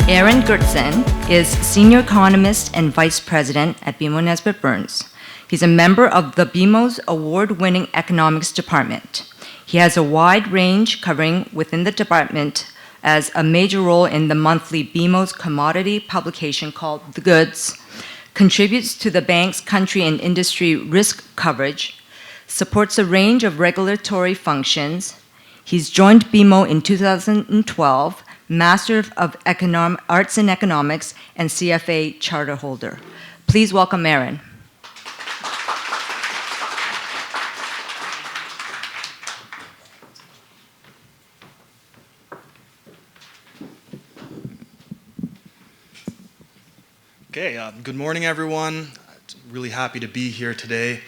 Aaron Goertzen is Senior Economist and Vice President at BMO Nesbitt Burns. He's a member of the BMO's award-winning Economics Department. He has a wide range covering within the department as a major role in the monthly BMO's commodity publication called The Goods, contributes to the bank's country and industry risk coverage, supports a range of regulatory functions. He's joined BMO in 2012, Master of Arts in Economics and CFA charter holder. Please welcome Aaron. Okay, good morning, everyone. Really happy to be here today.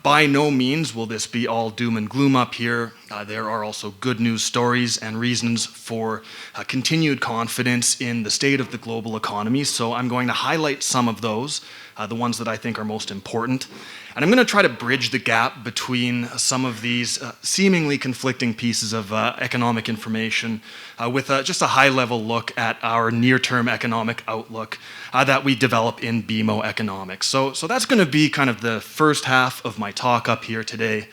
By no means will this be all doom and gloom up here. There are also good news stories and reasons for continued confidence in the state of the global economy. So I'm going to highlight some of those, the ones that I think are most important. And I'm going to try to bridge the gap between some of these seemingly conflicting pieces of economic information with just a high-level look at our near-term economic outlook that we develop in BMO Economics. So that's going to be kind of the first half of my talk up here today.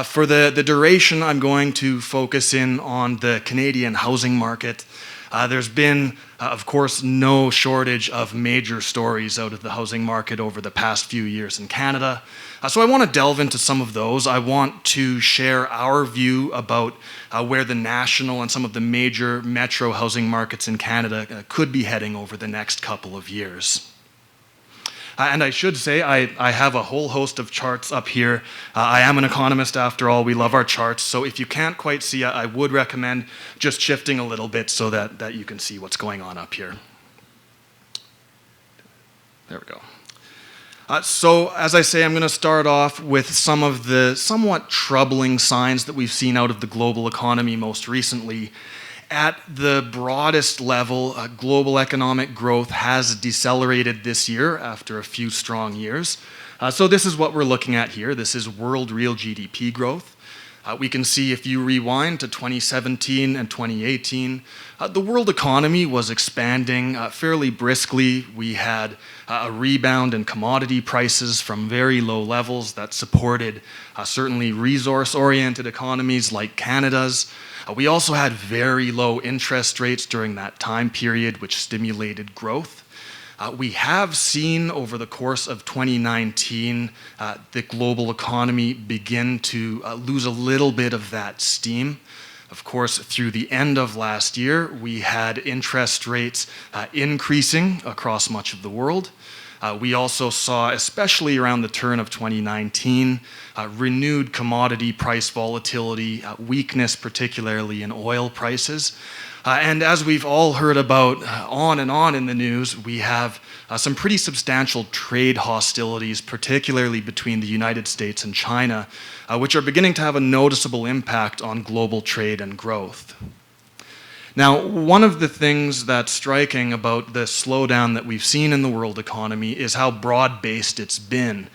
For the duration, I'm going to focus in on the Canadian housing market. There's been, of course, no shortage of major stories out of the housing market over the past few years in Canada. So I want to delve into some of those. I want to share our view about where the national and some of the major metro housing markets in Canada could be heading over the next couple of years. And I should say, I have a whole host of charts up here. I am an economist after all. We love our charts. So if you can't quite see, I would recommend just shifting a little bit so that you can see what's going on up here. There we go. So as I say, I'm going to start off with some of the somewhat troubling signs that we've seen out of the global economy most recently. At the broadest level, global economic growth has decelerated this year after a few strong years. So this is what we're looking at here. This is world real GDP growth. We can see if you rewind to 2017 and 2018, the world economy was expanding fairly briskly. We had a rebound in commodity prices from very low levels that supported certainly resource-oriented economies like Canada's. We also had very low interest rates during that time period, which stimulated growth. We have seen over the course of 2019 the global economy begin to lose a little bit of that steam. Of course, through the end of last year, we had interest rates increasing across much of the world. We also saw, especially around the turn of 2019, renewed commodity price volatility, weakness particularly in oil prices. And as we've all heard about on and on in the news, we have some pretty substantial trade hostilities, particularly between the United States and China, which are beginning to have a noticeable impact on global trade and growth. Now, one of the things that's striking about the slowdown that we've seen in the world economy is how broad-based it's been.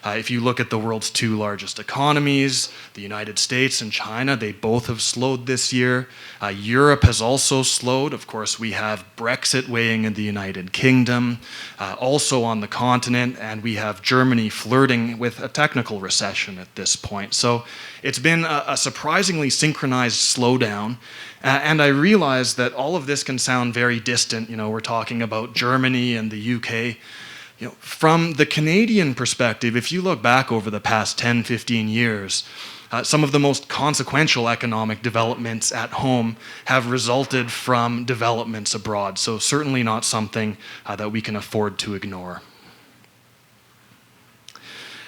If you look at the world's two largest economies, the United States and China, they both have slowed this year. Europe has also slowed. Of course, we have Brexit weighing in the United Kingdom, also on the continent, and we have Germany flirting with a technical recession at this point. So it's been a surprisingly synchronized slowdown. And I realize that all of this can sound very distant. You know, we're talking about Germany and the UK. You know, from the Canadian perspective, if you look back over the past 10, 15 years, some of the most consequential economic developments at home have resulted from developments abroad. So certainly not something that we can afford to ignore.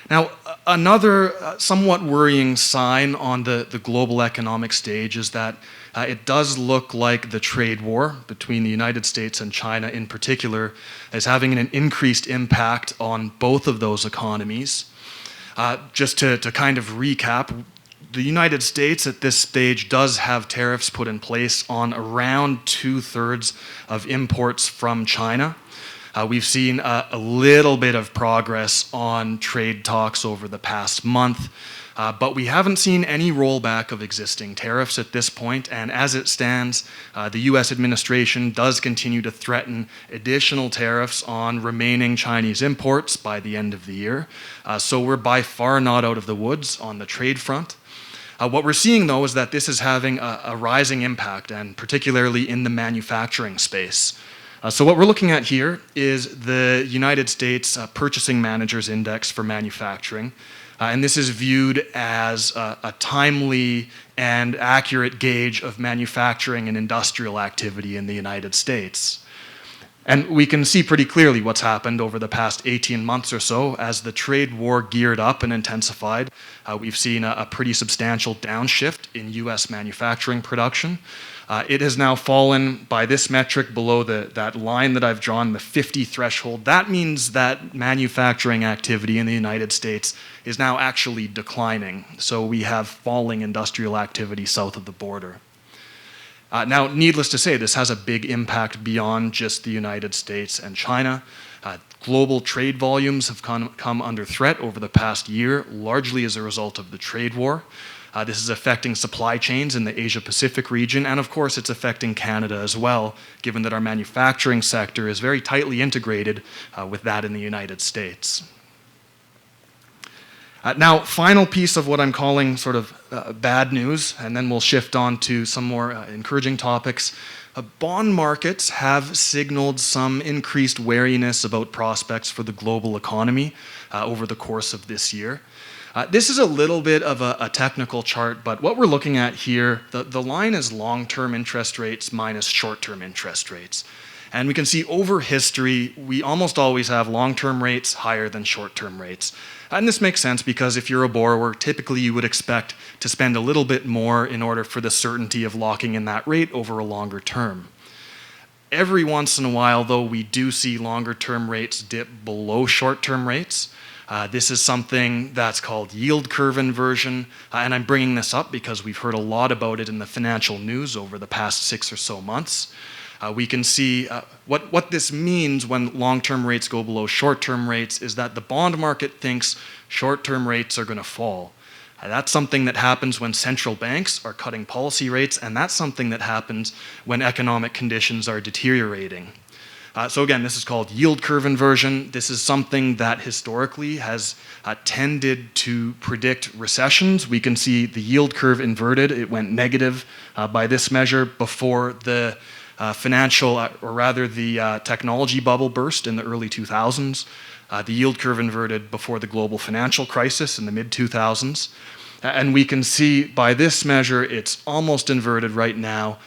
Now, another somewhat worrying sign on the global economic stage is that it does look like the trade war between the United States and China in particular is having an increased impact on both of those economies. Just to kind of recap, the United States at this stage does have tariffs put in place on around 2/3 of imports from China. We've seen a little bit of progress on trade talks over the past month. But we haven't seen any rollback of existing tariffs at this point, and as it stands, the US administration does continue to threaten additional tariffs on remaining Chinese imports by the end of the year. So we're by far not out of the woods on the trade front. What we're seeing, though, is that this is having a rising impact, and particularly in the manufacturing space. So what we're looking at here is the United States Purchasing Managers Index for manufacturing. And this is viewed as a timely and accurate gauge of manufacturing and industrial activity in the United States. And we can see pretty clearly what's happened over the past 18 months or so. As the trade war geared up and intensified, we've seen a pretty substantial downshift in US manufacturing production. It has now fallen by this metric below that line that I've drawn, the 50 threshold. That means that manufacturing activity in the United States is now actually declining. So we have falling industrial activity south of the border. Now, needless to say, this has a big impact beyond just the United States and China. Global trade volumes have come under threat over the past year, largely as a result of the trade war. This is affecting supply chains in the Asia-Pacific region, and of course it's affecting Canada as well, given that our manufacturing sector is very tightly integrated with that in the United States. Now, final piece of what I'm calling sort of bad news, and then we'll shift on to some more encouraging topics. Bond markets have signaled some increased wariness about prospects for the global economy over the course of this year. This is a little bit of a technical chart, but what we're looking at here, the line is long-term interest rates minus short-term interest rates. And we can see over history, we almost always have long-term rates higher than short-term rates. And this makes sense because if you're a borrower, typically you would expect to spend a little bit more in order for the certainty of locking in that rate over a longer term. Every once in a while, though, we do see longer-term rates dip below short-term rates. This is something that's called yield curve inversion, and I'm bringing this up because we've heard a lot about it in the financial news over the past 6 or so months. We can see what this means when long-term rates go below short-term rates is that the bond market thinks short-term rates are going to fall. That's something that happens when central banks are cutting policy rates, and that's something that happens when economic conditions are deteriorating. So again, this is called yield curve inversion. This is something that historically has tended to predict recessions. We can see the yield curve inverted. It went negative by this measure before the the technology bubble burst in the early 2000s. The yield curve inverted before the global financial crisis in the mid-2000s. And we can see by this measure, it's almost inverted right now.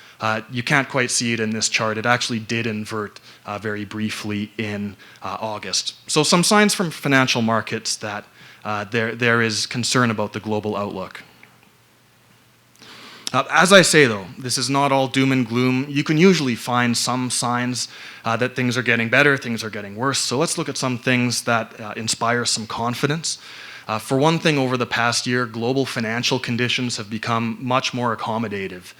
You can't quite see it in this chart. It actually did invert very briefly in August. So some signs from financial markets that there is concern about the global outlook. As I say, though, this is not all doom and gloom. You can usually find some signs that things are getting better, things are getting worse. So let's look at some things that inspire some confidence. For one thing, over the past year, global financial conditions have become much more accommodative.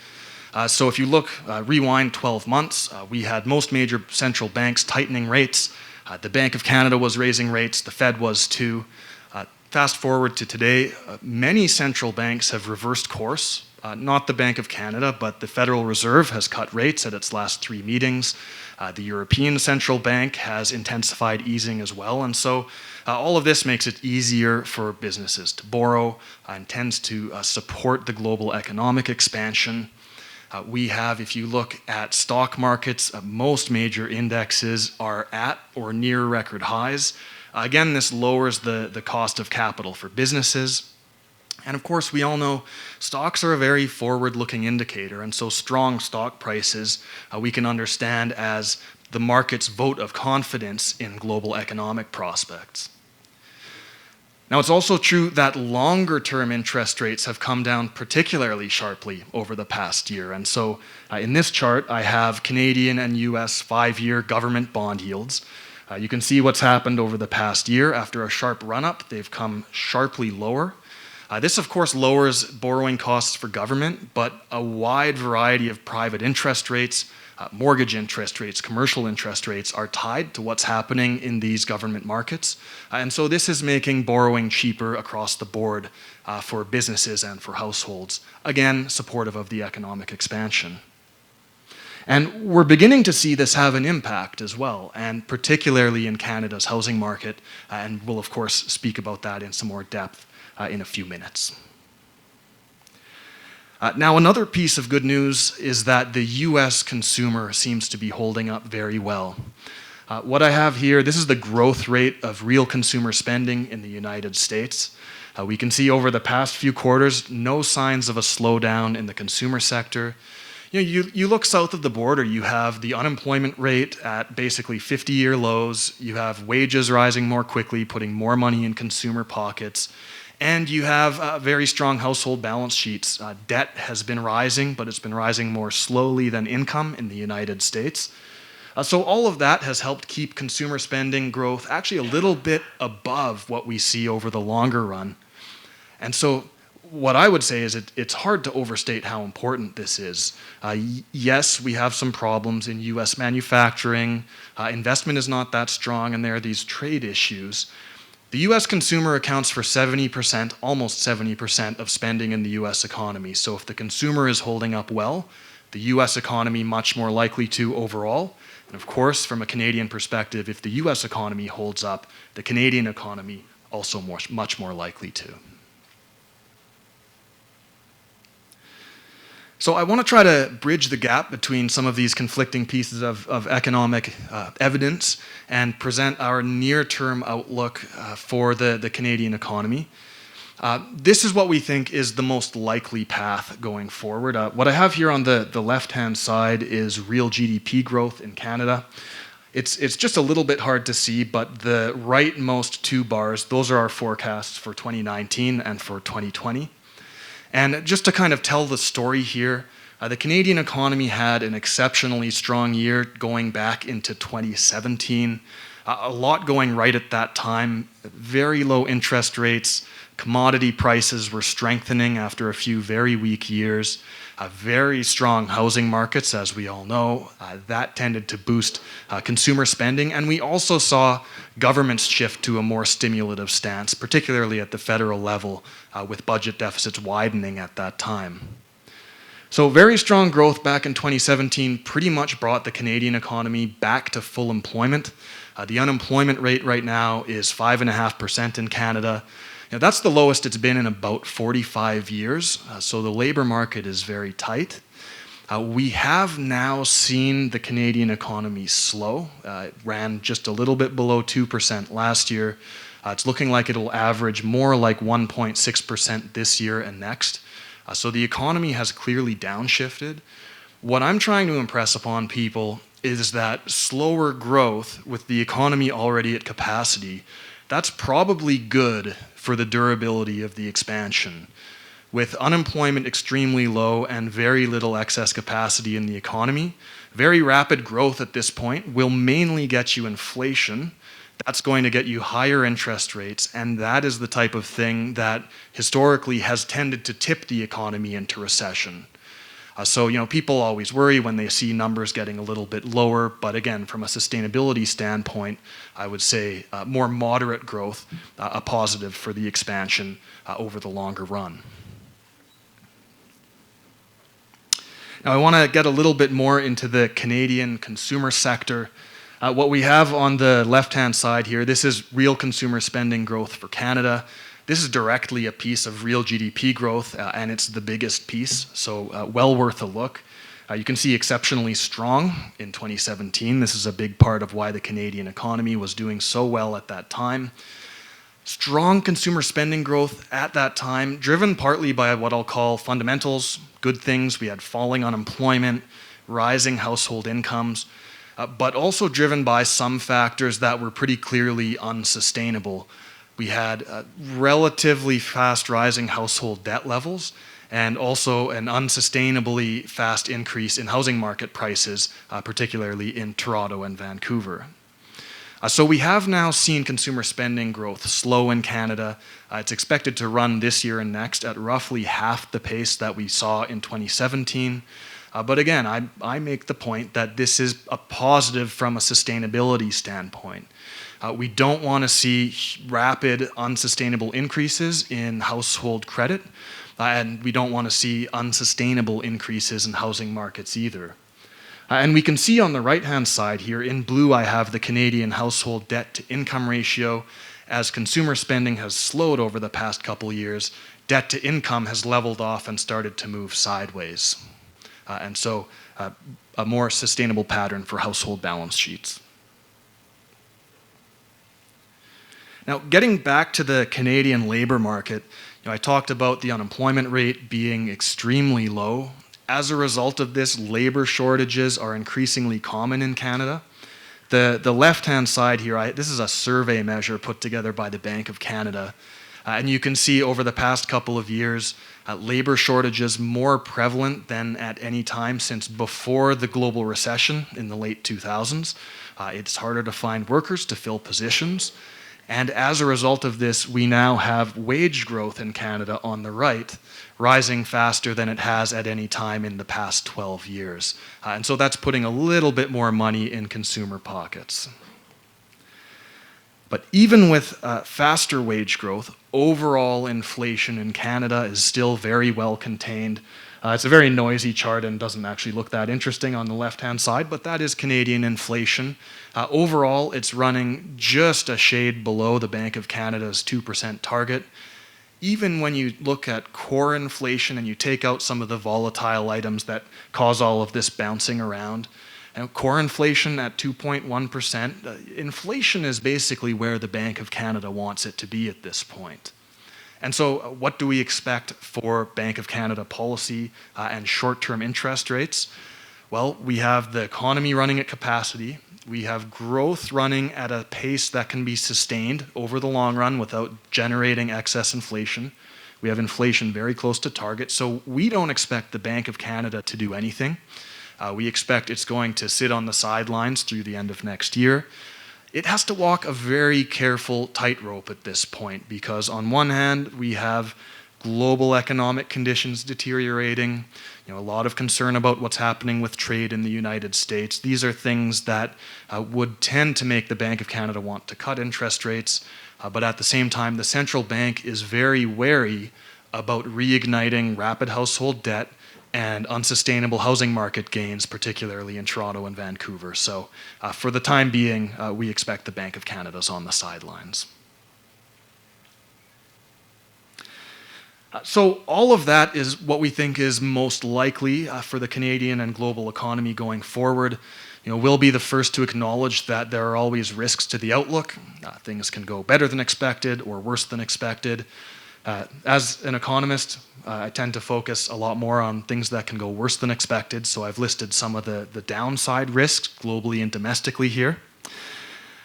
So if you look, rewind 12 months, we had most major central banks tightening rates. The Bank of Canada was raising rates, the Fed was too. Fast forward to today, many central banks have reversed course. Not the Bank of Canada, but the Federal Reserve has cut rates at its last 3 meetings. The European Central Bank has intensified easing as well. And so all of this makes it easier for businesses to borrow and tends to support the global economic expansion. We have, if you look at stock markets, most major indexes are at or near record highs. Again, this lowers the cost of capital for businesses. And of course, we all know stocks are a very forward-looking indicator, and so strong stock prices we can understand as the market's vote of confidence in global economic prospects. Now, it's also true that longer-term interest rates have come down particularly sharply over the past year, and so in this chart, I have Canadian and US 5-year government bond yields. You can see what's happened over the past year. After a sharp run-up, they've come sharply lower. This, of course, lowers borrowing costs for government, but a wide variety of private interest rates Mortgage interest rates, commercial interest rates are tied to what's happening in these government markets. And so this is making borrowing cheaper across the board for businesses and for households. Again, supportive of the economic expansion. And we're beginning to see this have an impact as well, and particularly in Canada's housing market, and we'll of course speak about that in some more depth in a few minutes. Now, another piece of good news is that the US consumer seems to be holding up very well. What I have here, this is the growth rate of real consumer spending in the United States. We can see over the past few quarters, no signs of a slowdown in the consumer sector. You look south of the border, you have the unemployment rate at basically 50-year lows, you have wages rising more quickly, putting more money in consumer pockets, and you have very strong household balance sheets. Debt has been rising, but it's been rising more slowly than income in the United States. So all of that has helped keep consumer spending growth actually a little bit above what we see over the longer run. And so what I would say is it's hard to overstate how important this is. Yes, we have some problems in US manufacturing. Investment is not that strong, and there are these trade issues. The US consumer accounts for 70%, almost 70% of spending in the US economy. So if the consumer is holding up well, the US economy much more likely to overall. And of course, from a Canadian perspective, if the US economy holds up, the Canadian economy also much more likely to. So I want to try to bridge the gap between some of these conflicting pieces of economic evidence and present our near-term outlook for the Canadian economy. This is what we think is the most likely path going forward. What I have here on the left-hand side is real GDP growth in Canada. It's just a little bit hard to see, but the rightmost two bars, those are our forecasts for 2019 and for 2020. And just to kind of tell the story here, the Canadian economy had an exceptionally strong year going back into 2017. A lot going right at that time, very low interest rates, commodity prices were strengthening after a few very weak years, very strong housing markets, as we all know. That tended to boost consumer spending, and we also saw governments shift to a more stimulative stance, particularly at the federal level, with budget deficits widening at that time. So very strong growth back in 2017 pretty much brought the Canadian economy back to full employment. The unemployment rate right now is 5.5% in Canada. Now, that's the lowest it's been in about 45 years, so the labor market is very tight. We have now seen the Canadian economy slow. It ran just a little bit below 2% last year. It's looking like it'll average more like 1.6% this year and next. So the economy has clearly downshifted. What I'm trying to impress upon people is that slower growth with the economy already at capacity, that's probably good for the durability of the expansion. With unemployment extremely low and very little excess capacity in the economy, very rapid growth at this point will mainly get you inflation. That's going to get you higher interest rates, and that is the type of thing that historically has tended to tip the economy into recession. So, people always worry when they see numbers getting a little bit lower, but again, from a sustainability standpoint, I would say more moderate growth, a positive for the expansion over the longer run. Now, I want to get a little bit more into the Canadian consumer sector. What we have on the left-hand side here, this is real consumer spending growth for Canada. This is directly a piece of real GDP growth, and it's the biggest piece, so well worth a look. You can see exceptionally strong in 2017. This is a big part of why the Canadian economy was doing so well at that time. Strong consumer spending growth at that time, driven partly by what I'll call fundamentals, good things. We had falling unemployment, rising household incomes, but also driven by some factors that were pretty clearly unsustainable. We had relatively fast rising household debt levels and also an unsustainably fast increase in housing market prices, particularly in Toronto and Vancouver. So we have now seen consumer spending growth slow in Canada. It's expected to run this year and next at roughly half the pace that we saw in 2017. But again, I make the point that this is a positive from a sustainability standpoint. We don't want to see rapid, unsustainable increases in household credit, and we don't want to see unsustainable increases in housing markets either. And we can see on the right-hand side here, in blue I have the Canadian household debt-to-income ratio. As consumer spending has slowed over the past couple years, debt-to-income has leveled off and started to move sideways. And so a more sustainable pattern for household balance sheets. Now, getting back to the Canadian labor market, I talked about the unemployment rate being extremely low. As a result of this, labor shortages are increasingly common in Canada. The left-hand side here, this is a survey measure put together by the Bank of Canada. And you can see over the past couple of years, labor shortages more prevalent than at any time since before the global recession in the late 2000s. It's harder to find workers to fill positions. And as a result of this, we now have wage growth in Canada on the right, rising faster than it has at any time in the past 12 years. And so that's putting a little bit more money in consumer pockets. But even with faster wage growth, overall inflation in Canada is still very well contained. It's a very noisy chart and doesn't actually look that interesting on the left-hand side, but that is Canadian inflation. Overall, it's running just a shade below the Bank of Canada's 2% target. Even when you look at core inflation and you take out some of the volatile items that cause all of this bouncing around, core inflation at 2.1%, inflation is basically where the Bank of Canada wants it to be at this point. And so what do we expect for Bank of Canada policy and short-term interest rates? Well, we have the economy running at capacity. We have growth running at a pace that can be sustained over the long run without generating excess inflation. We have inflation very close to target. So we don't expect the Bank of Canada to do anything. We expect it's going to sit on the sidelines through the end of next year. It has to walk a very careful tightrope at this point because on one hand, we have global economic conditions deteriorating, a lot of concern about what's happening with trade in the United States. These are things that would tend to make the Bank of Canada want to cut interest rates, but at the same time, the central bank is very wary about reigniting rapid household debt and unsustainable housing market gains, particularly in Toronto and Vancouver. So for the time being, we expect the Bank of Canada's on the sidelines. So all of that is what we think is most likely for the Canadian and global economy going forward. We'll be the first to acknowledge that there are always risks to the outlook. Things can go better than expected or worse than expected. As an economist, I tend to focus a lot more on things that can go worse than expected, so I've listed some of the downside risks globally and domestically here.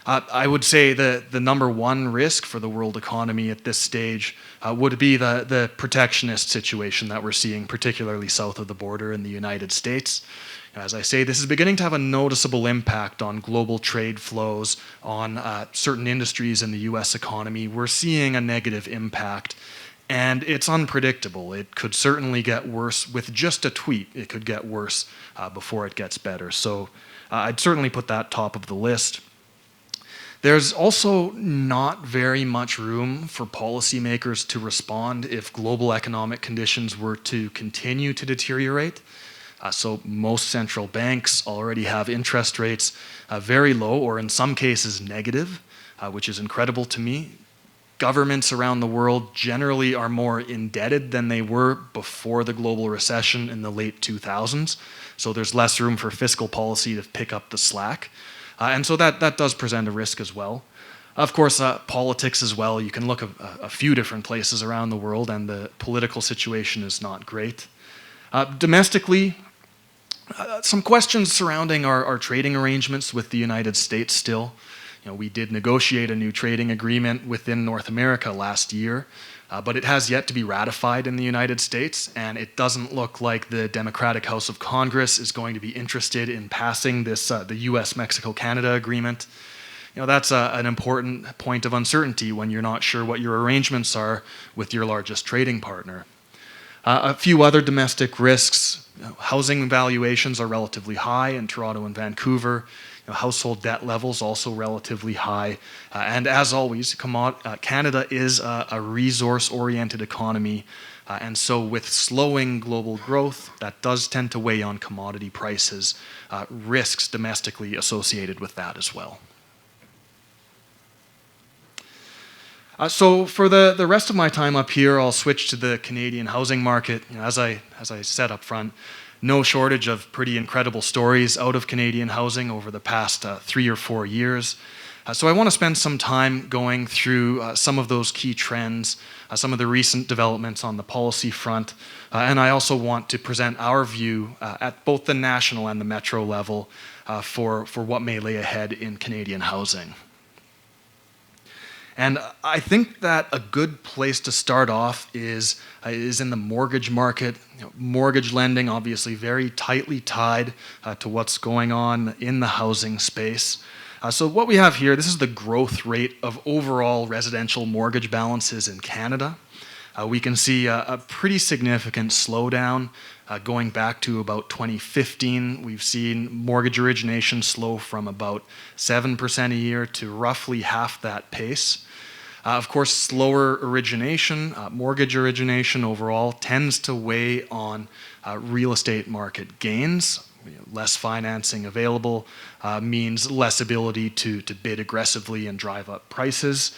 I would say the number one risk for the world economy at this stage would be the protectionist situation that we're seeing, particularly south of the border in the United States. As I say, this is beginning to have a noticeable impact on global trade flows, on certain industries in the US economy. We're seeing a negative impact, and it's unpredictable. It could certainly get worse with just a tweet. It could get worse before it gets better. So I'd certainly put that top of the list. There's also not very much room for policymakers to respond if global economic conditions were to continue to deteriorate. So most central banks already have interest rates very low, or in some cases negative, which is incredible to me. Governments around the world generally are more indebted than they were before the global recession in the late 2000s. So there's less room for fiscal policy to pick up the slack. And so that does present a risk as well. Of course, politics as well. You can look at a few different places around the world, and the political situation is not great. Domestically, some questions surrounding our trading arrangements with the United States still. We did negotiate a new trading agreement within North America last year, but it has yet to be ratified in the United States, and it doesn't look like the Democratic House of Congress is going to be interested in passing this the US-Mexico-Canada agreement. That's an important point of uncertainty when you're not sure what your arrangements are with your largest trading partner. A few other domestic risks. Housing valuations are relatively high in Toronto and Vancouver. Household debt levels also relatively high. And as always, Canada is a resource-oriented economy. And so with slowing global growth, that does tend to weigh on commodity prices, risks domestically associated with that as well. So for the rest of my time up here, I'll switch to the Canadian housing market. As I said up front, no shortage of pretty incredible stories out of Canadian housing over the past 3 or 4 years. So I want to spend some time going through some of those key trends, some of the recent developments on the policy front, and I also want to present our view at both the national and the metro level for what may lay ahead in Canadian housing. And I think that a good place to start off is in the mortgage market. Mortgage lending, obviously very tightly tied to what's going on in the housing space. So what we have here, this is the growth rate of overall residential mortgage balances in Canada. We can see a pretty significant slowdown going back to about 2015. We've seen mortgage origination slow from about 7% a year to roughly half that pace. Of course, slower origination, mortgage origination overall, tends to weigh on real estate market gains. Less financing available means less ability to bid aggressively and drive up prices.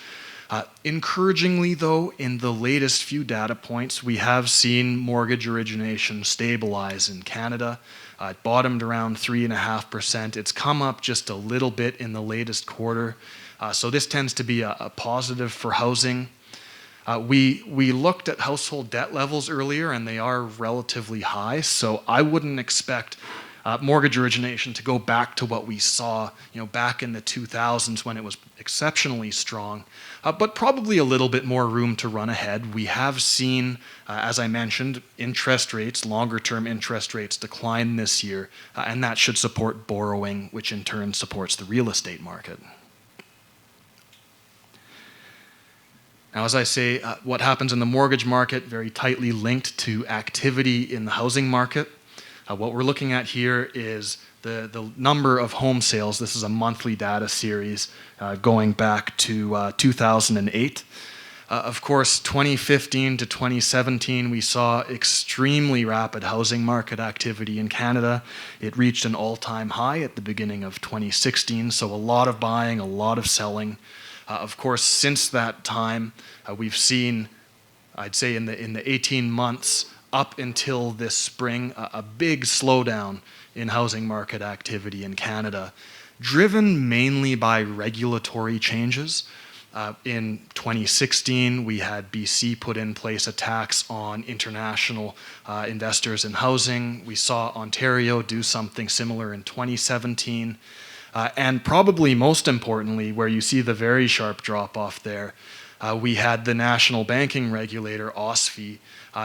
Encouragingly, though, in the latest few data points, we have seen mortgage origination stabilize in Canada. It bottomed around 3.5%. It's come up just a little bit in the latest quarter. So this tends to be a positive for housing. We looked at household debt levels earlier, and they are relatively high. So I wouldn't expect mortgage origination to go back to what we saw, back in the 2000s when it was exceptionally strong. But probably a little bit more room to run ahead. We have seen, as I mentioned, interest rates, longer-term interest rates decline this year, and that should support borrowing, which in turn supports the real estate market. Now, as I say, what happens in the mortgage market very tightly linked to activity in the housing market. What we're looking at here is the number of home sales. This is a monthly data series going back to 2008. Of course, 2015 to 2017, we saw extremely rapid housing market activity in Canada. It reached an all-time high at the beginning of 2016, so a lot of buying, a lot of selling. Of course, since that time, we've seen, I'd say in the 18 months up until this spring, a big slowdown in housing market activity in Canada, driven mainly by regulatory changes. In 2016, we had BC put in place a tax on international investors in housing. We saw Ontario do something similar in 2017. And probably most importantly, where you see the very sharp drop-off there, we had the national banking regulator, OSFI,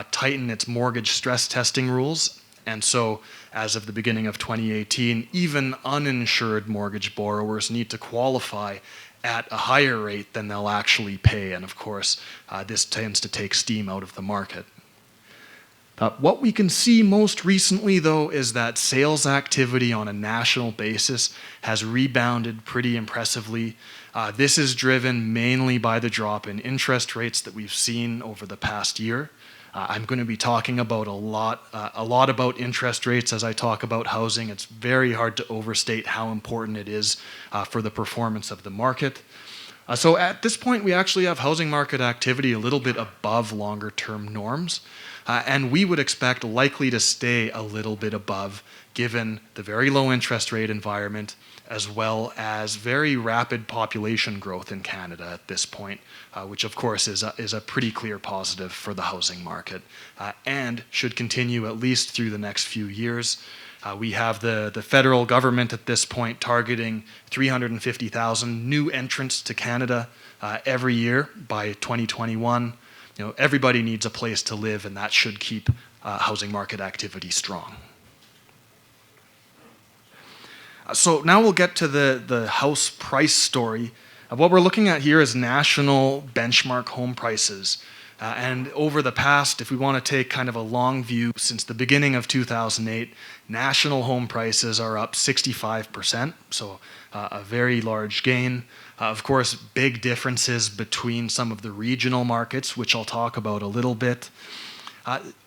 tighten its mortgage stress testing rules. And so, as of the beginning of 2018, even uninsured mortgage borrowers need to qualify at a higher rate than they'll actually pay. And of course, this tends to take steam out of the market. What we can see most recently, though, is that sales activity on a national basis has rebounded pretty impressively. This is driven mainly by the drop in interest rates that we've seen over the past year. I'm going to be talking about a lot about interest rates as I talk about housing. It's very hard to overstate how important it is for the performance of the market. So at this point, we actually have housing market activity a little bit above longer-term norms. And we would expect likely to stay a little bit above, given the very low interest rate environment, as well as very rapid population growth in Canada at this point, which of course is a pretty clear positive for the housing market, and should continue at least through the next few years. We have the federal government at this point targeting 350,000 new entrants to Canada every year by 2021. Everybody needs a place to live, and that should keep housing market activity strong. So now we'll get to the house price story. What we're looking at here is national benchmark home prices. And over the past, if we want to take kind of a long view, since the beginning of 2008, national home prices are up 65%, so a very large gain. Of course, big differences between some of the regional markets, which I'll talk about a little bit.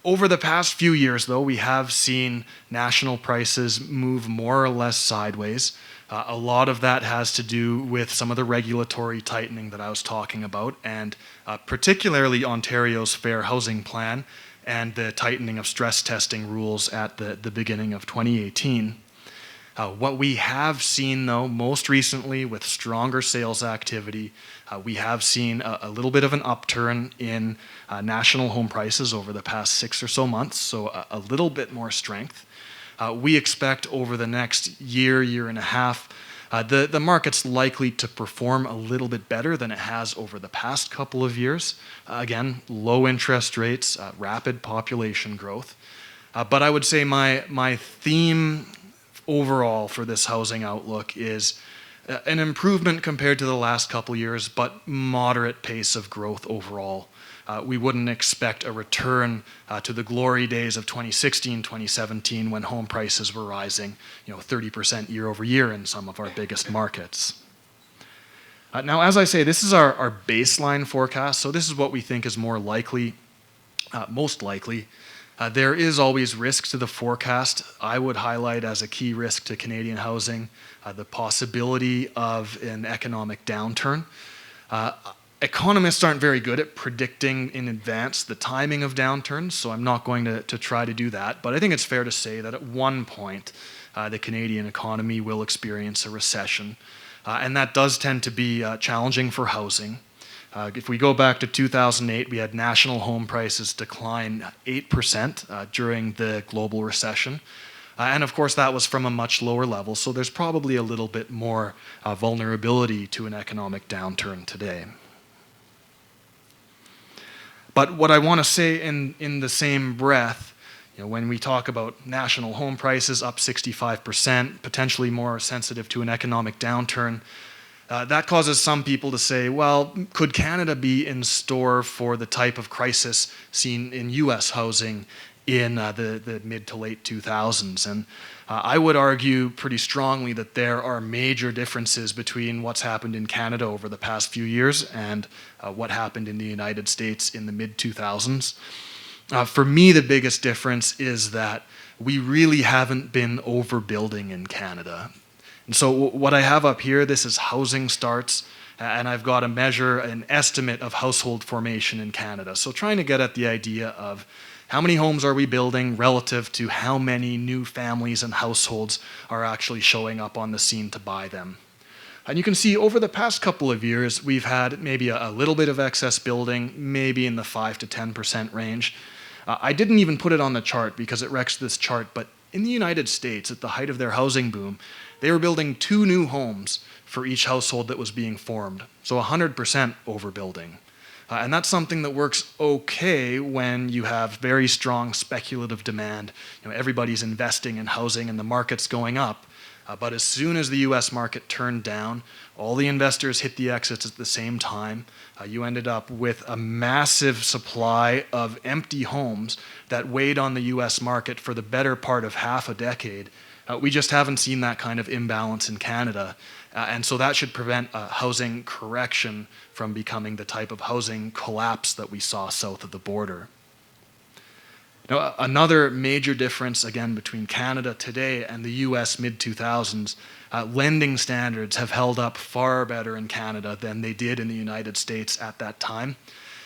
Over the past few years, though, we have seen national prices move more or less sideways. A lot of that has to do with some of the regulatory tightening that I was talking about, and particularly Ontario's Fair Housing Plan and the tightening of stress testing rules at the beginning of 2018. What we have seen, though, most recently with stronger sales activity, we have seen a little bit of an upturn in national home prices over the past 6 or so months, so a little bit more strength. We expect over the next year, year and a half, the market's likely to perform a little bit better than it has over the past couple of years. Again, low interest rates, rapid population growth. But I would say my theme overall for this housing outlook is an improvement compared to the last couple of years, but moderate pace of growth overall. We wouldn't expect a return to the glory days of 2016, 2017, when home prices were rising, 30% year over year in some of our biggest markets. Now, as I say, this is our baseline forecast, so this is what we think is more likely, most likely. There is always risk to the forecast. I would highlight as a key risk to Canadian housing the possibility of an economic downturn. Economists aren't very good at predicting in advance the timing of downturns, so I'm not going to try to do that. But I think it's fair to say that at one point, the Canadian economy will experience a recession. And that does tend to be challenging for housing. If we go back to 2008, we had national home prices decline 8% during the global recession. And of course, that was from a much lower level, so there's probably a little bit more vulnerability to an economic downturn today. But what I want to say in the same breath, when we talk about national home prices up 65%, potentially more sensitive to an economic downturn, that causes some people to say, well, could Canada be in store for the type of crisis seen in US housing in the mid to late 2000s? And I would argue pretty strongly that there are major differences between what's happened in Canada over the past few years and what happened in the United States in the mid 2000s. For me, the biggest difference is that we really haven't been overbuilding in Canada. And so what I have up here, this is housing starts, and I've got a measure, an estimate of household formation in Canada. So trying to get at the idea of how many homes are we building relative to how many new families and households are actually showing up on the scene to buy them. And you can see over the past couple of years, we've had maybe a little bit of excess building, maybe in the 5 to 10% range. I didn't even put it on the chart because it wrecks this chart, but in the United States, at the height of their housing boom, they were building 2 new homes for each household that was being formed. So 100% overbuilding. And that's something that works okay when you have very strong speculative demand. Everybody's investing in housing and the market's going up. But as soon as the US market turned down, all the investors hit the exits at the same time. You ended up with a massive supply of empty homes that weighed on the US market for the better part of half a decade. We just haven't seen that kind of imbalance in Canada. And so that should prevent a housing correction from becoming the type of housing collapse that we saw south of the border. Now, another major difference, again, between Canada today and the US mid-2000s, lending standards have held up far better in Canada than they did in the United States at that time.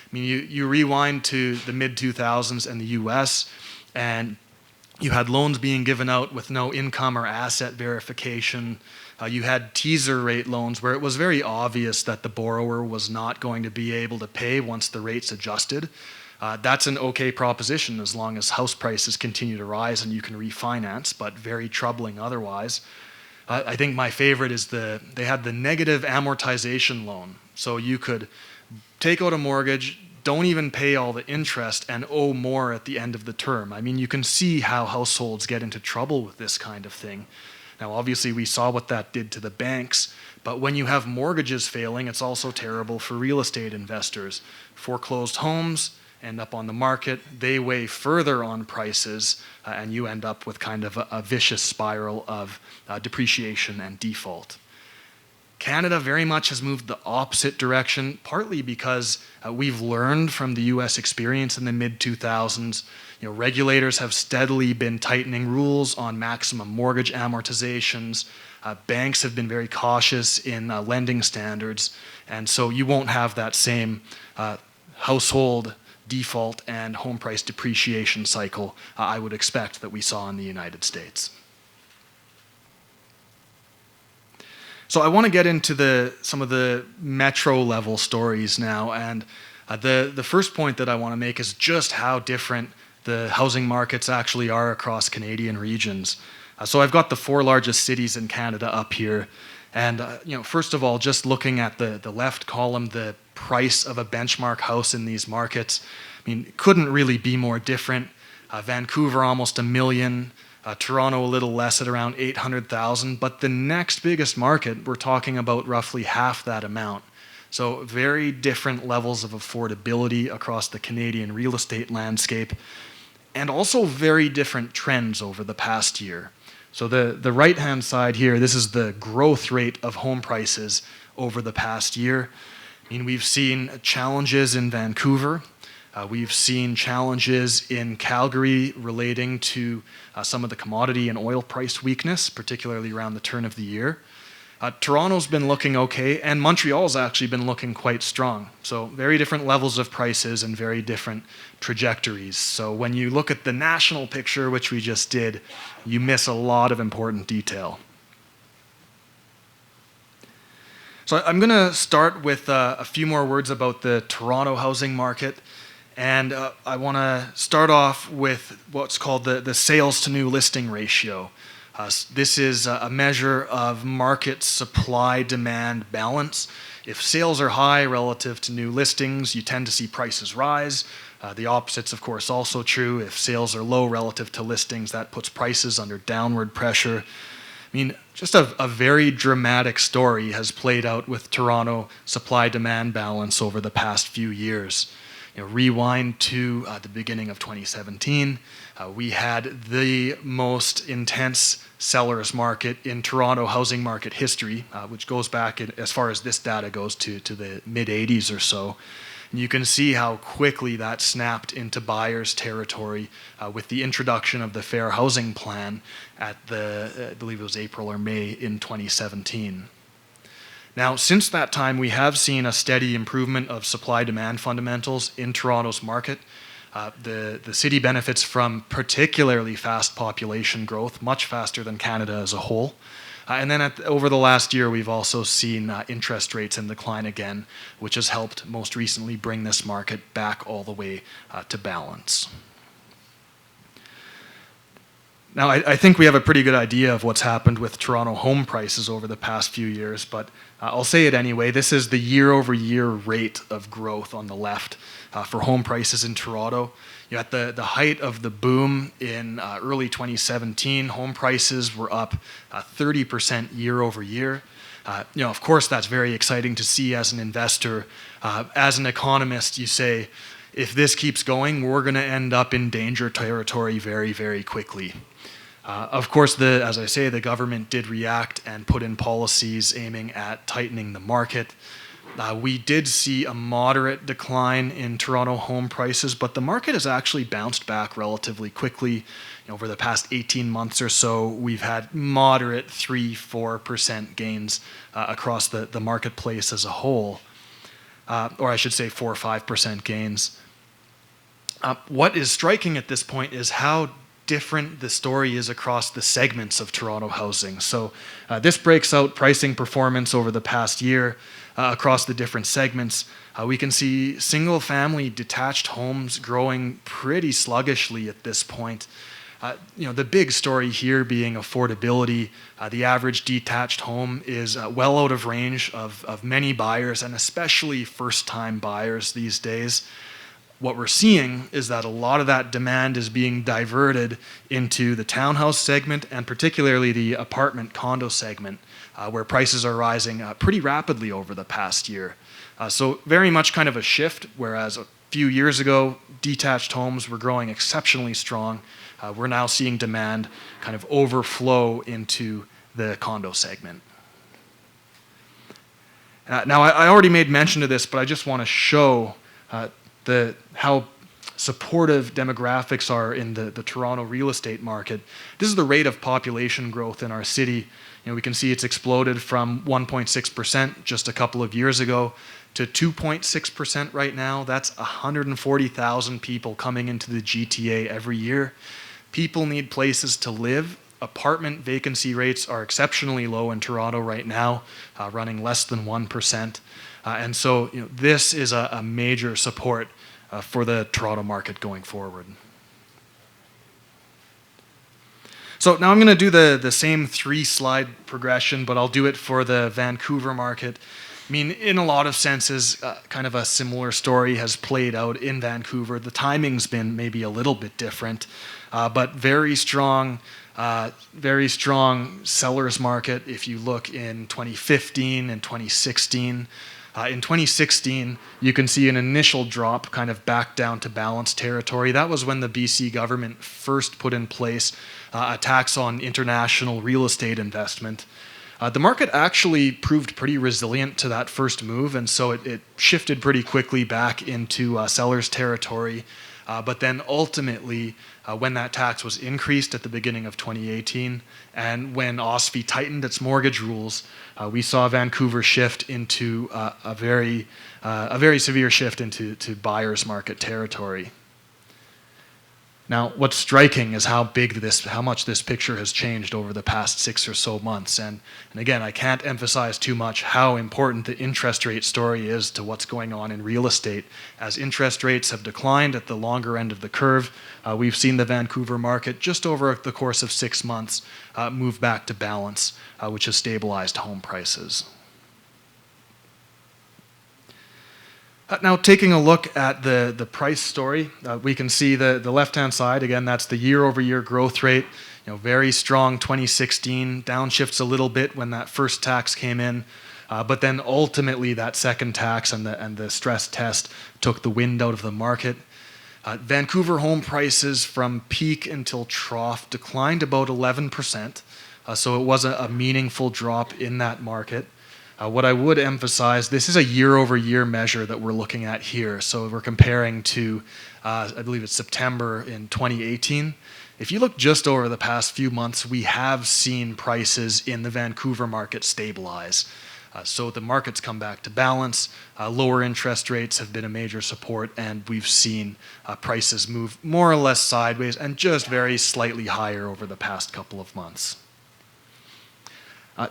I mean, you rewind to the mid-2000s and the US, and you had loans being given out with no income or asset verification. You had teaser rate loans where it was very obvious that the borrower was not going to be able to pay once the rates adjusted. That's an okay proposition as long as house prices continue to rise and you can refinance, but very troubling otherwise. I think my favorite is they had the negative amortization loan. So you could take out a mortgage, don't even pay all the interest, and owe more at the end of the term. I mean, you can see how households get into trouble with this kind of thing. Now, obviously, we saw what that did to the banks, but when you have mortgages failing, it's also terrible for real estate investors. Foreclosed homes end up on the market, they weigh further on prices, and you end up with kind of a vicious spiral of depreciation and default. Canada very much has moved the opposite direction, partly because we've learned from the US experience in the mid-2000s. Regulators have steadily been tightening rules on maximum mortgage amortizations. Banks have been very cautious in lending standards, and so you won't have that same household default and home price depreciation cycle I would expect that we saw in the United States. So I want to get into some of the metro level stories now, and the first point that I want to make is just how different the housing markets actually are across Canadian regions. So I've got the 4 largest cities in Canada up here, and first of all, just looking at the left column, the price of a benchmark house in these markets, I mean, it couldn't really be more different. Vancouver almost $1 million, Toronto a little less at around 800,000, but the next biggest market, we're talking about roughly half that amount. So very different levels of affordability across the Canadian real estate landscape, and also very different trends over the past year. So the right-hand side here, this is the growth rate of home prices over the past year. I mean, we've seen challenges in Vancouver. We've seen challenges in Calgary relating to some of the commodity and oil price weakness, particularly around the turn of the year. Toronto's been looking okay, and Montreal's actually been looking quite strong. So very different levels of prices and very different trajectories. So when you look at the national picture, which we just did, you miss a lot of important detail. So I'm going to start with a few more words about the Toronto housing market. And I want to start off with what's called the sales to new listing ratio. This is a measure of market supply-demand balance. If sales are high relative to new listings, you tend to see prices rise. The opposite's, of course, also true. If sales are low relative to listings, that puts prices under downward pressure. I mean, just a very dramatic story has played out with Toronto supply-demand balance over the past few years. Rewind to the beginning of 2017, we had the most intense sellers market in Toronto housing market history, which goes back, as far as this data goes, to the mid-'80s or so. And you can see how quickly that snapped into buyers' territory with the introduction of the Fair Housing Plan at I believe it was April or May in 2017. Now, since that time, we have seen a steady improvement of supply-demand fundamentals in Toronto's market. The city benefits from particularly fast population growth, much faster than Canada as a whole. And then over the last year, we've also seen interest rates in decline again, which has helped most recently bring this market back all the way to balance. Now, I think we have a pretty good idea of what's happened with Toronto home prices over the past few years, but I'll say it anyway. This is the year-over-year rate of growth on the left for home prices in Toronto. At the height of the boom in early 2017, home prices were up 30% year over year. Of course, that's very exciting to see as an investor. As an economist, you say, if this keeps going, we're going to end up in danger territory very, very quickly. Of course, as I say, the government did react and put in policies aiming at tightening the market. We did see a moderate decline in Toronto home prices, but the market has actually bounced back relatively quickly. Over the past 18 months or so, we've had moderate 3-4% gains across the marketplace as a whole, or I should say 4 or 5% gains. What is striking at this point is how different the story is across the segments of Toronto housing. So this breaks out pricing performance over the past year across the different segments. We can see single-family detached homes growing pretty sluggishly at this point. The big story here being affordability. The average detached home is well out of range of many buyers, and especially first-time buyers these days. what we're seeing is that a lot of that demand is being diverted into the townhouse segment and particularly the apartment condo segment, where prices are rising pretty rapidly over the past year. So very much kind of a shift, whereas a few years ago, detached homes were growing exceptionally strong. We're now seeing demand kind of overflow into the condo segment. Now, I already made mention of this, but I just want to show how supportive demographics are in the Toronto real estate market. This is the rate of population growth in our city. We can see it's exploded from 1.6% just a couple of years ago to 2.6% right now. That's 140,000 people coming into the GTA every year. People need places to live. Apartment vacancy rates are exceptionally low in Toronto right now, running less than 1%. And so this is a major support for the Toronto market going forward. So now I'm going to do the same 3-slide progression, but I'll do it for the Vancouver market. I mean, in a lot of senses, kind of a similar story has played out in Vancouver. The timing's been maybe a little bit different, but very strong sellers market if you look in 2015 and 2016. In 2016, you can see an initial drop kind of back down to balanced territory. That was when the BC government first put in place a tax on international real estate investment. The market actually proved pretty resilient to that first move, and so it shifted pretty quickly back into seller's territory. But then ultimately, when that tax was increased at the beginning of 2018, and when OSFI tightened its mortgage rules, we saw Vancouver shift into a very severe shift into buyer's market territory. Now, what's striking is how much this picture has changed over the past 6 or so months. And again, I can't emphasize too much how important the interest rate story is to what's going on in real estate. As interest rates have declined at the longer end of the curve, we've seen the Vancouver market just over the course of 6 months move back to balance, which has stabilized home prices. Now, taking a look at the price story, we can see the left-hand side. Again, that's the year-over-year growth rate. Very strong 2016, downshifts a little bit when that first tax came in, but then ultimately that second tax and the stress test took the wind out of the market. Vancouver home prices from peak until trough declined about 11%, so it was a meaningful drop in that market. What I would emphasize, this is a year-over-year measure that we're looking at here. So we're comparing to, I believe it's September in 2018. If you look just over the past few months, we have seen prices in the Vancouver market stabilize. So the market's come back to balance. Lower interest rates have been a major support, and we've seen prices move more or less sideways and just very slightly higher over the past couple of months.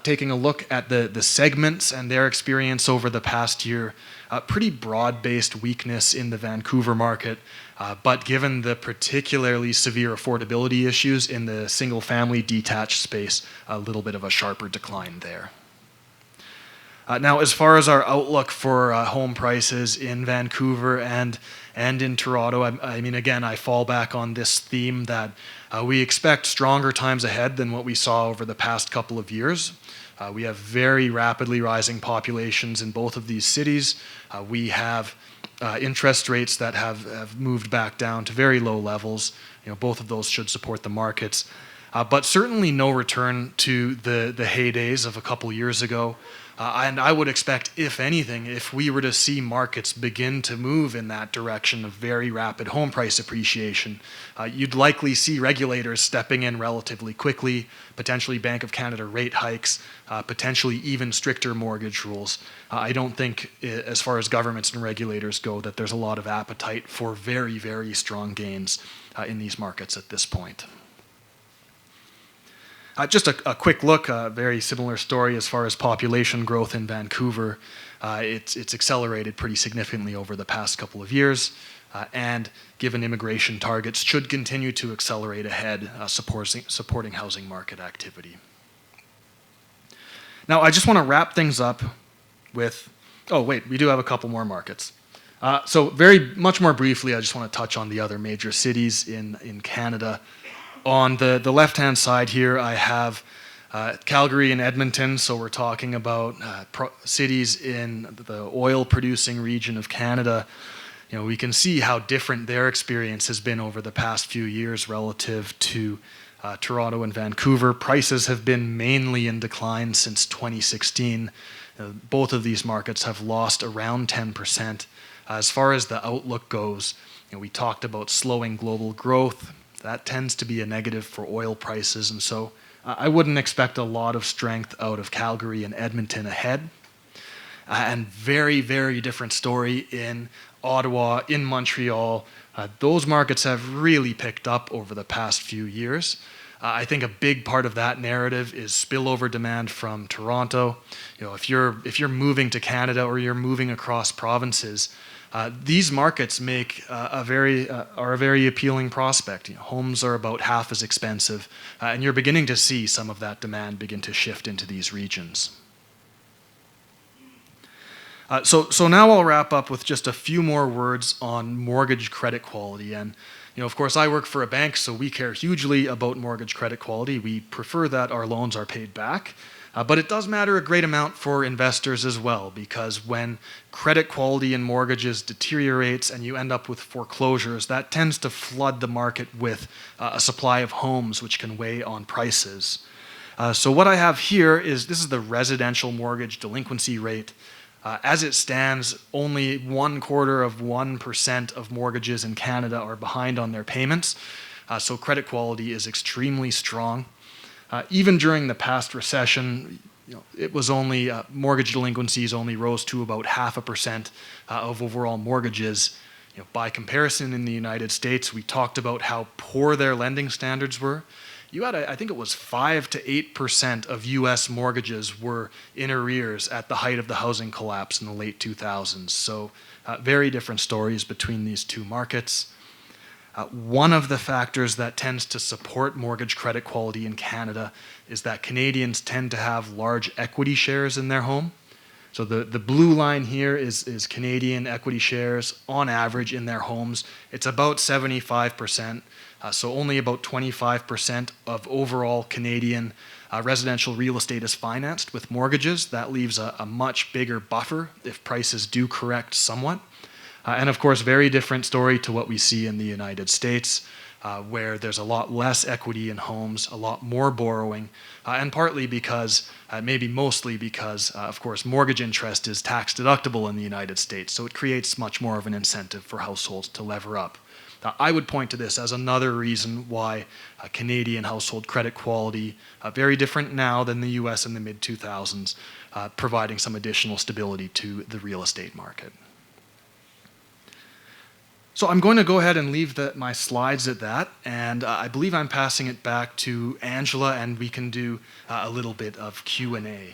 Taking a look at the segments and their experience over the past year, pretty broad-based weakness in the Vancouver market, but given the particularly severe affordability issues in the single-family detached space, a little bit of a sharper decline there. Now, as far as our outlook for home prices in Vancouver and in Toronto, I mean, again, I fall back on this theme that we expect stronger times ahead than what we saw over the past couple of years. We have very rapidly rising populations in both of these cities. We have interest rates that have moved back down to very low levels. Both of those should support the markets. But certainly no return to the heydays of a couple years ago. And I would expect, if anything, if we were to see markets begin to move in that direction of very rapid home price appreciation, you'd likely see regulators stepping in relatively quickly, potentially Bank of Canada rate hikes, potentially even stricter mortgage rules. I don't think, as far as governments and regulators go, that there's a lot of appetite for very, very strong gains in these markets at this point. Just a quick look, a very similar story as far as population growth in Vancouver. It's accelerated pretty significantly over the past couple of years, and given immigration targets, should continue to accelerate ahead, supporting housing market activity. Now, I just want to wrap things up with, we do have a couple more markets. So very much more briefly, I just want to touch on the other major cities in Canada. On the left-hand side here, I have Calgary and Edmonton, so we're talking about cities in the oil-producing region of Canada. You know, we can see how different their experience has been over the past few years relative to Toronto and Vancouver. Prices have been mainly in decline since 2016. Both of these markets have lost around 10%. As far as the outlook goes, you know, we talked about slowing global growth. That tends to be a negative for oil prices, and so I wouldn't expect a lot of strength out of Calgary and Edmonton ahead. And very, very different story in Ottawa, in Montreal. Those markets have really picked up over the past few years. I think a big part of that narrative is spillover demand from Toronto. You know, if you're moving to Canada or you're moving across provinces, these markets are a very appealing prospect. You know, homes are about half as expensive, and you're beginning to see some of that demand begin to shift into these regions. So now I'll wrap up with just a few more words on mortgage credit quality. And you know, of course, I work for a bank, so we care hugely about mortgage credit quality. We prefer that our loans are paid back. But it does matter a great amount for investors as well, because when credit quality in mortgages deteriorates and you end up with foreclosures, that tends to flood the market with a supply of homes, which can weigh on prices. So what I have here this is the residential mortgage delinquency rate. As it stands, only 0.25% of mortgages in Canada are behind on their payments, so credit quality is extremely strong. Even during the past recession, you know, it was only mortgage delinquencies only rose to about 0.5% of overall mortgages. You know, by comparison, in the United States, we talked about how poor their lending standards were. You had, I think it was 5 to 8% of U.S. mortgages were in arrears at the height of the housing collapse in the late 2000s. So very different stories between these two markets. One of the factors that tends to support mortgage credit quality in Canada is that Canadians tend to have large equity shares in their home. So the blue line here is Canadian equity shares on average in their homes. It's about 75%, so only about 25% of overall Canadian residential real estate is financed with mortgages. That leaves a much bigger buffer if prices do correct somewhat. And of course, very different story to what we see in the United States, where there's a lot less equity in homes, a lot more borrowing, and partly because, maybe mostly because, of course, mortgage interest is tax deductible in the United States, so it creates much more of an incentive for households to lever up. I would point to this as another reason why Canadian household credit quality, very different now than the US in the mid-2000s, providing some additional stability to the real estate market. So I'm going to go ahead and leave my slides at that, and I believe I'm passing it back to Angela, and we can do a little bit of Q&A.